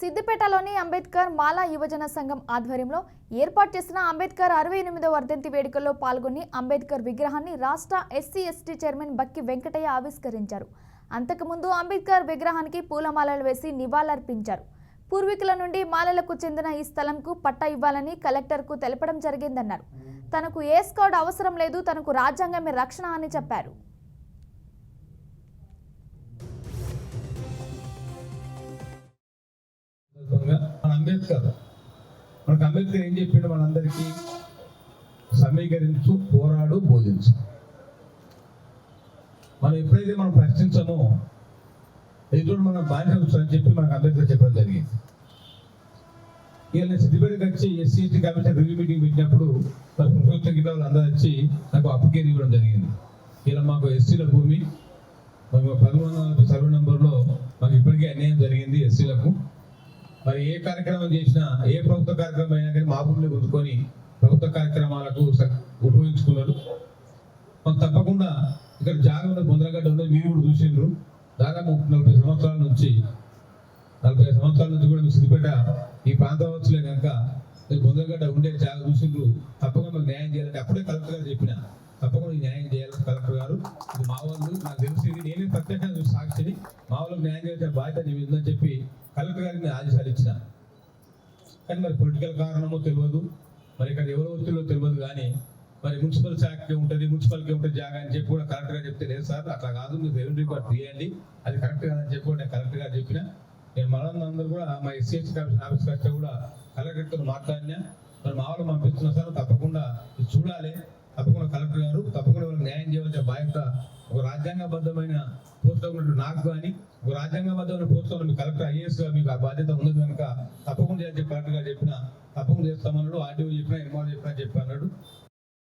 సిద్దిపేటలోని అంబేద్కర్ మాలా యువజన సంఘం ఆధ్వర్యంలో ఏర్పాటు చేసిన అంబేద్కర్ 68వ వర్ధంతి వేడుకల్లో పాల్గొని అంబేద్కర్ విగ్రహాన్ని రాష్ట్ర ఎస్సీ ఎస్టీ చైర్మన్ బక్కి వెంకటయ్య ఆవిష్కరించారు. అంతకుముందు అంబేద్కర్ విగ్రహానికి పూలమాలలు వేసి నివాళులర్పించారు. పూర్వీకుల నుండి మాలలకు చెందిన ఈ స్థలంకు పట్టా ఇవ్వాలని కలెక్టర్కు తెలపడం జరిగిందన్నారు. తనకు ఏ స్కౌట్ అవసరం లేదు, తనకు రాజ్యాంగమే రక్షణ అని చెప్పారు. అంబేద్కర్ ఏం చెప్పిండు? మనందరికీ సమీకరించు, పోరాడు, బోధించు. మనం ఎప్పుడైతే మనం ప్రశ్నించామో ఎదురు మనం బాధ్యత అని చెప్పి మనకు అంబేద్కర్ చెప్పడం జరిగింది. ఇక నేను సిద్దిపేటకి వచ్చి SC ST commission review meeting పెట్టినప్పుడు ప్రభుత్వం గిట్ల వాళ్ళందరూ వచ్చి నాకు అప్లికేషన్ ఇవ్వడం జరిగింది. ఇలా మాకు ఎస్సీల భూమి మాకు 1300 సర్వే నెంబర్లో మాకు ఇప్పటికే అన్యాయం జరిగింది ఎస్సీలకు. మరి ఏ కార్యక్రమం చేసినా, ఏ ప్రభుత్వ కార్యక్రమం అయినా కానీ మా భూమిని గుంజుకొని ప్రభుత్వ కార్యక్రమాలకు ఉపయోగించుకున్నారు. మనం తప్పకుండా ఇక్కడ జాగ్రత్త బొందరగడ్డ ఉన్నది, మీరు కూడా చూసిండ్రు. దాదాపు 40 సంవత్సరాల నుంచి కూడా సిద్దిపేట ఈ ప్రాంతవచ్చులే కనుక మీరు బొందరగడ్డ ఉండే జాగ్రత్త చూసిండ్రు. తప్పకుండా మాకు న్యాయం చేయాలంటే అప్పుడే కలెక్టర్ గారు చెప్పిన తప్పకుండా న్యాయం చేయాలి కలెక్టర్ గారు. ఇది మా వాళ్ళు, నాకు తెలిసింది, నేనే ప్రత్యేకంగా సాక్షిని, మా వాళ్ళకి న్యాయం చేయాల్సిన బాధ్యత ఉందని చెప్పి కలెక్టర్ గారికి నేను ఆదేశాలు ఇచ్చిన. కానీ మరి పొలిటికల్ కారణమో తెలియదు, మరి ఇక్కడ ఎవరో ఒత్తిడిలో తెలియదు. కానీ మరి మున్సిపల్ శాఖకి ఉంటుంది, మున్సిపల్కి ఉంటుంది జాగా అని చెప్పి కూడా కలెక్టర్ గారు చెప్తే, లేదు సార్ అట్లా కాదు, మీరు రెవెన్యూ రికార్డ్ తీయండి, అది కరెక్ట్ కాదని చెప్పి కూడా నేను కలెక్టర్ గారు చెప్పిన. నేను మనందరూ కూడా మా ఎస్సీ ఎస్టీ కమిషన్ ఆఫీస్ వస్తే కూడా కలెక్టర్తో మాట్లాడినా. మరి మా వాళ్ళు పంపిస్తున్నా సార్, తప్పకుండా చూడాలి, తప్పకుండా కలెక్టర్ గారు తప్పకుండా వాళ్ళకి న్యాయం చేయవలసిన బాధ్యత ఒక రాజ్యాంగబద్ధమైన పోస్టులో ఉన్నట్టు నాకు కానీ, ఒక రాజ్యాంగబద్ధమైన పోస్టులో ఉన్న కలెక్టర్ ఐఏఎస్ గా మీకు ఆ బాధ్యత ఉన్నది కనుక తప్పకుండా చెప్పి కలెక్టర్ గారు చెప్పిన తప్పకుండా చేస్తామన్నాడు. ఆర్టీఓ చెప్పినా, ఎంఆర్ చెప్పినా చెప్పాను.